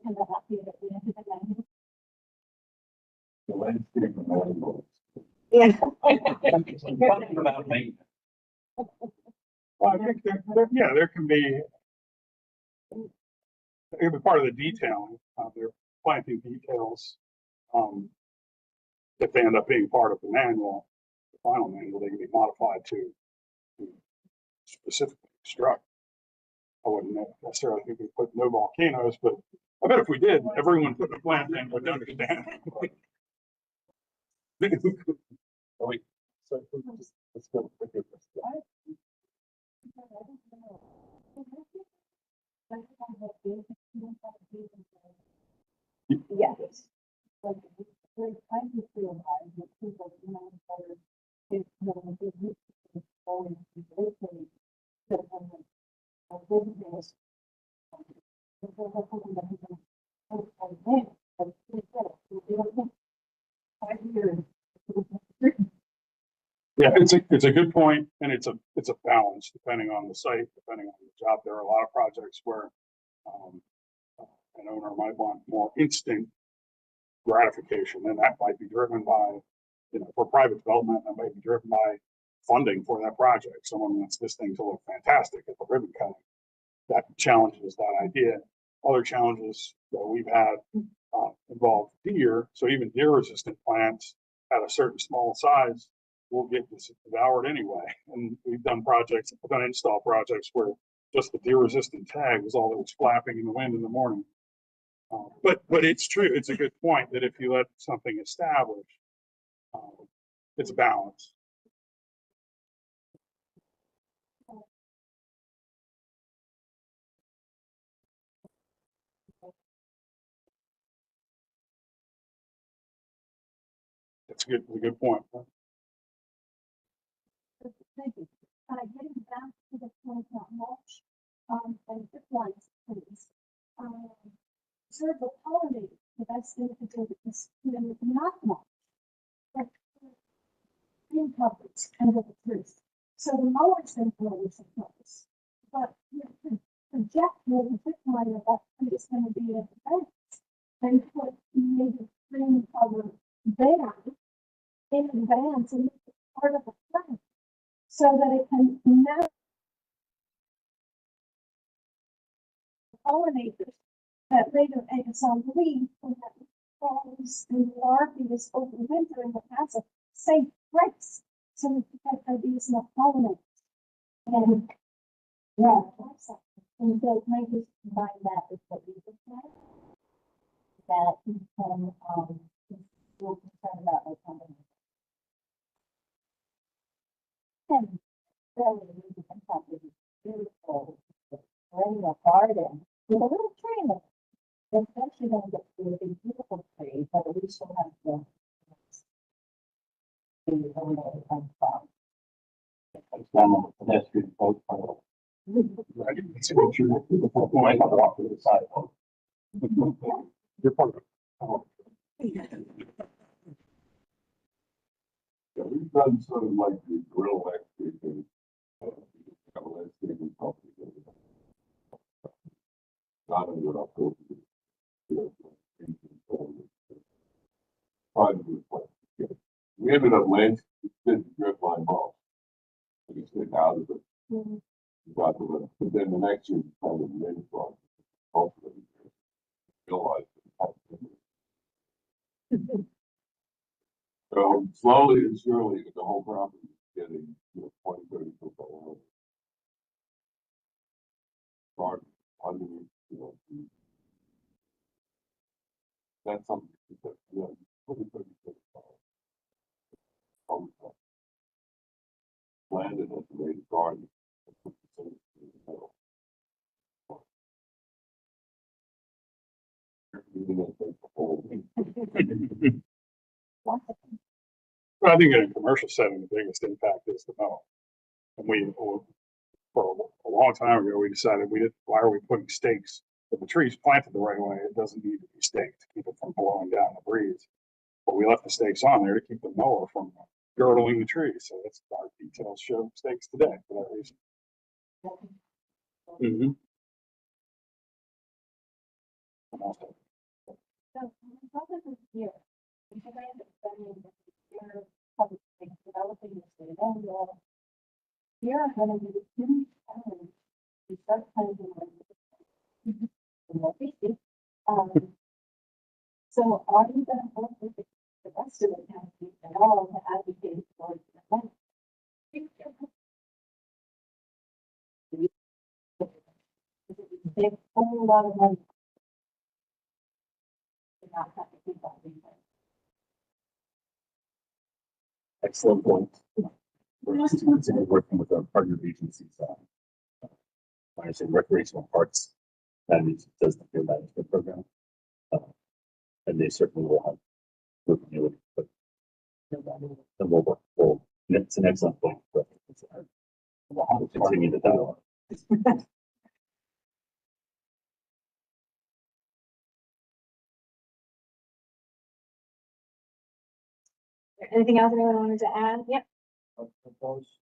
kind of happy that we ended up having. The landscape of all Yeah. Talking about maintenance. Well, I think there can be, it can be part of the detailing, their planting details. If they end up being part of the manual, the final manual, they can be modified to specifically construct. I wouldn't necessarily think we put no volcanoes, but I bet if we did, everyone putting a plant in would understand. So let's go. Yes. Yeah, it's a good point, and it's a balance depending on the site, depending on the job. There are a lot of projects where an owner might want more instant gratification, and that might be driven by, for private development, that might be driven by funding for that project. Someone wants this thing to look fantastic at the ribbon cutting. That challenges that idea. Other challenges that we've had involve deer. So even deer-resistant plants at a certain small size will get devoured anyway. And we've done install projects where just the deer-resistant tag was all that was flapping in the wind in the morning. But it's true. It's a good point that if you let something establish, it's a balance. That's a good point. Thank you. Getting back to the point about mulch, and the plants, please. Observe the pollinator, the best thing to do is not mulch. But green covers under the trees. So the mowers then grow some covers. But you can project where the zip line of that tree is going to be at the base, and put maybe green cover there in advance and make it part of the plant, so that it can now pollinators that later eggs on leaf when that falls and larvae is overwintering, it has a safe Right, so that ideas not following. And, yeah, and so can I just combine that with what you just said? That you can, we're concerned about like having. And really, you can have this beautiful, perennial garden with a little tree in it. It's actually gonna get to be a big, beautiful tree, but at least you'll have the. The overlay and farm. It's down on the pedestrian boat. Right, it's a good tree. Might have to walk to the sidewalk. You're part of it. Yeah, we've done sort of like the grill landscaping. Kind of landscaping company. Not in what I'll go to. We ended up landscaping drip line balls. We just took out of it. Got the one, but then the next year, kind of made it on. Hopefully, realized. So slowly and surely, the whole property is getting, 20-30 foot long. Start underneath, that's something that, 20-30 foot tall. Landed at the main garden. Well, I think in a commercial setting, the biggest impact is the mow. And for a long time ago, we decided why are we putting stakes? If the tree's planted the right way, it doesn't need to be staked to keep it from blowing down the breeze. But we left the stakes on there to keep the mower from girdling the tree. So that's our details show stakes today for that reason. Mm-hmm. So, rather than here, because I end up spending this year public things developing the state manual. Here I'm gonna do the student challenge. We start planning on the more basic. So are you gonna work with the rest of the county at all to advocate for the event? They have a whole lot of money. To not have to keep on doing that. Excellent point. We're just considering working with our partner agencies on, I say recreational parks, and it does the field management program. And they certainly will have continuity, but and we'll work, it's an excellent point for us to consider. We'll continue the dialogue. Anything else anyone wanted to add? Yep. So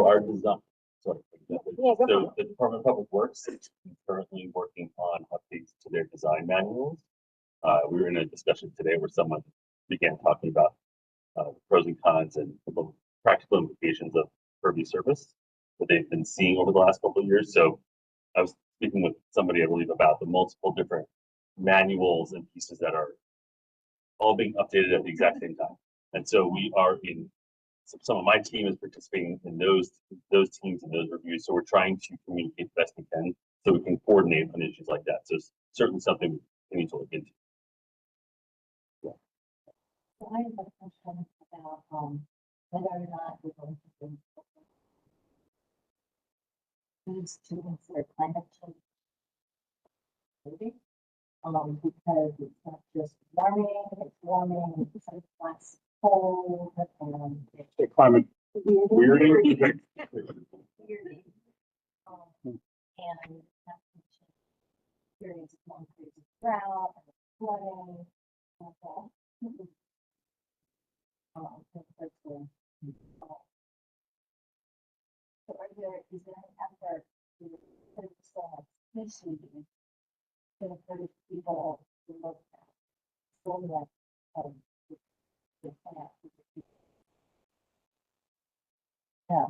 our design, sorry. Yeah, go for So the Department of Public Works is currently working on updates to their design manuals. We were in a discussion today where someone began talking about the pros and cons and the practical implications of Kirby service that they've been seeing over the last couple of years. So I was speaking with somebody, I believe, about the multiple different manuals and pieces that are all being updated at the exact same time. And so we are in, some of my team is participating in those teams and those reviews. So we're trying to communicate the best we can so we can coordinate on issues like that. So it's certainly something we need to look into. So I have a question about, whether or not we're going to do. Needs to consider climate change. Maybe, because it's not just warming, it's less cold, and it's The climate weirding. weirding. And that experience of long periods of drought and flooding. And all. So is there an effort to put some species to encourage people to look at going to, yeah.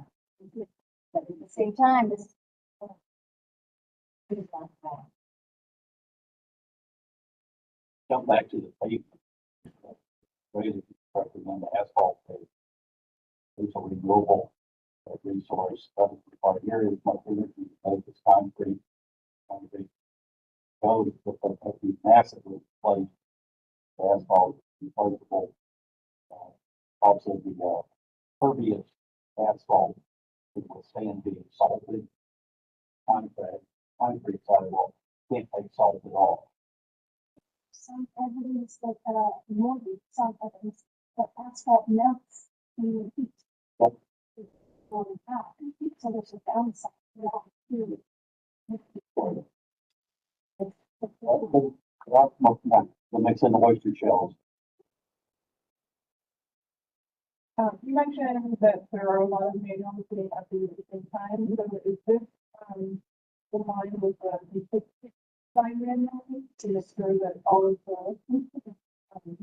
But at the same time, this. Jump back to the pavement. Raise it, recommend the asphalt pave. It's a renewable resource, doesn't require areas much energy, because it's concrete. Concrete. Goes, but that be massively replaced. The asphalt, replaceable. Also the, pervious asphalt, it will stand being salted. Concrete sidewalk, can't take salt at all. Some evidence that, more, some evidence that asphalt melts in the heat. Yep. So there's a downside. The mix in the oyster shells. You mentioned that there are a lot of manuals being updated at the same time, so is this, the line with the sign manual to ensure that all of the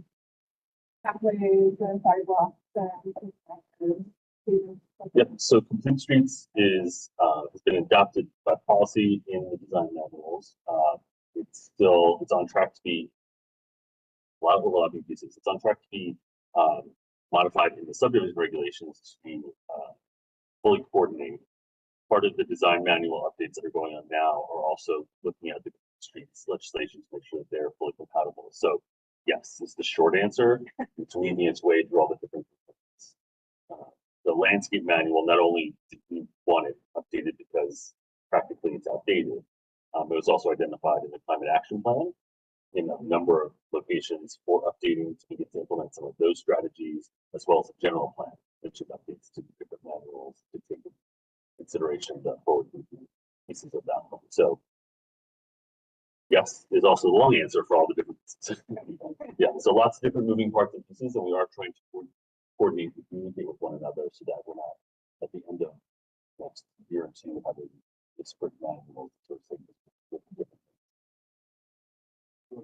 pathways and sidewalks and. Yep, so Complete Streets is, has been adopted by policy in the design manuals. It's on track to be, a lot of overlapping pieces, it's on track to be, modified in the subdivision regulations to, fully coordinate. Part of the design manual updates that are going on now are also looking at the streets legislation to make sure that they're fully compatible. So yes, is the short answer. It's weaving its way through all the different components. The landscape manual, not only did we want it updated because practically it's outdated, it was also identified in the climate action plan in a number of locations for updating to begin to implement some of those strategies, as well as a general plan that should updates to the different manuals to take into consideration the forward pieces of that one. So yes, is also the long answer for all the different. Yeah, so lots of different moving parts and pieces, and we are trying to coordinate and communicate with one another so that we're not at the end of next year or two having disparate manuals to sort of say different. We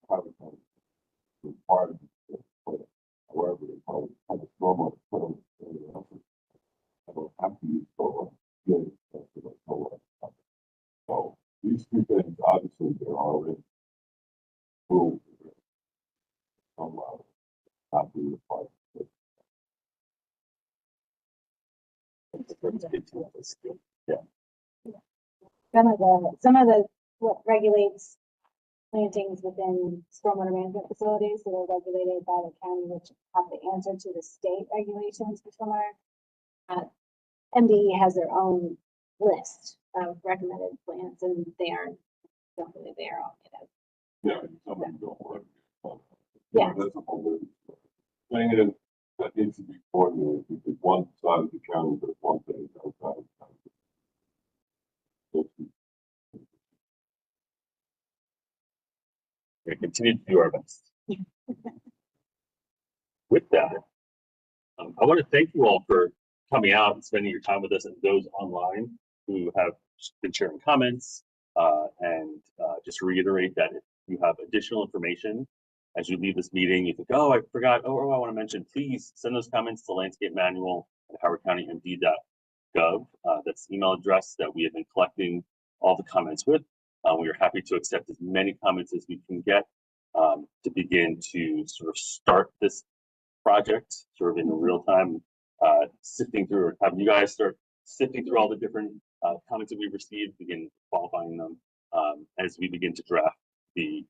have part of it, however, they call it, have a normal. I don't have to use solar, good, so these two things, obviously, they're already rules. Not be required. Yeah. Some of the, what regulates plantings within stormwater management facilities that are regulated by the county, which have the answer to the state regulations for stormwater. MDE has their own list of recommended plants, and they are, don't believe they are all made of. Yeah, somebody don't want to. Yeah. That's a whole thing is that needs to be coordinated because one side of the county does one thing, the other side of the county. We're going to continue to do our best. With that, I want to thank you all for coming out and spending your time with us, and those online who have been sharing comments, and just reiterate that if you have additional information as you leave this meeting, you think, oh, I forgot, oh, I want to mention, please send those comments to landscape manual at howardcountymd.gov. That's the email address that we have been collecting all the comments with. We are happy to accept as many comments as we can get to begin to sort of start this project sort of in real time, sifting through, or have you guys start sifting through all the different comments that we've received, begin qualifying them as we begin to draft the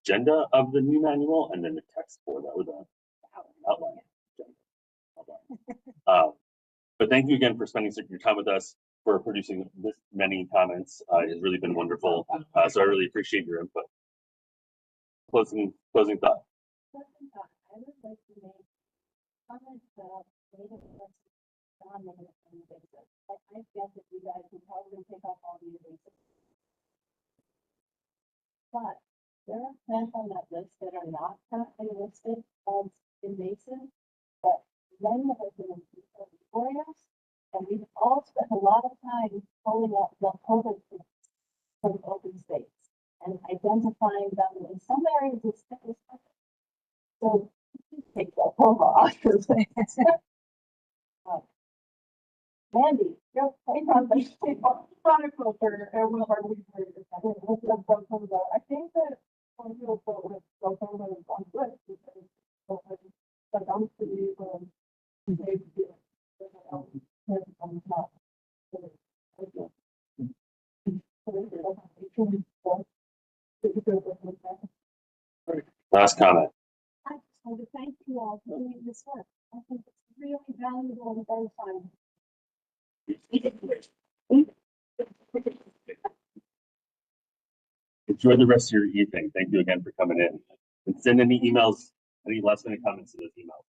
agenda of the new manual and then the text for that with the outline. But thank you again for spending your time with us, for producing this many comments. It's really been wonderful. So I really appreciate your input. Closing thought. I would like to make comments about native versus non-native invasive. I guess that you guys can probably take off all the invasive. But there are plants on that list that are not currently listed as invasive, but many of them are areas And we've all spent a lot of time pulling up the COVID from open space and identifying them. In some areas, it's still. So take the cover off. Mandy, you're right on the Horticulture and one of our lead areas. I think that some people thought with Gulfport is on good because but I'm pretty they do. On top. Last comment. I just want to thank you all for doing this work. I think it's really valuable and very fun. Enjoy the rest of your evening. Thank you again for coming in. And send any emails, any last minute comments to those emails.